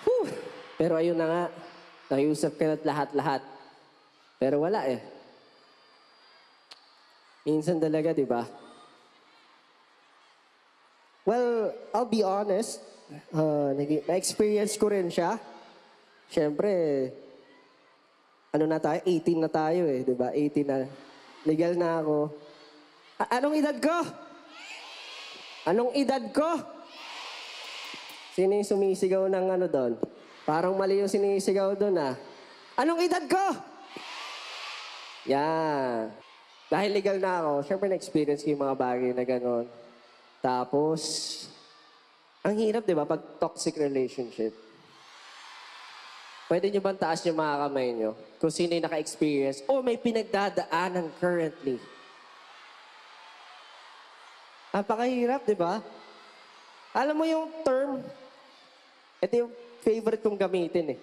Whew! Pero ayun na nga, nakiusap ka na't lahat-lahat. Pero wala eh. Minsan talaga, di ba? Well, I'll be honest. Na-experience ko rin siya. Siyempre, ano na tayo? 18 na tayo eh, di ba? 18 na. Legal na ako. Anong edad ko? Anong edad ko? Sino yung sumisigaw ng ano doon? Parang mali yung sinisigaw doon ah. Anong edad ko? Yan. Dahil legal na ako, syempre na-experience ko yung mga bagay na gano'n. Tapos, ang hirap, di ba, pag toxic relationship. Pwede nyo bang taas yung mga kamay nyo? Kung sino yung naka-experience o may pinagdadaanan currently. Napakahirap, di ba? Alam mo yung term, ito yung favorite kong gamitin eh.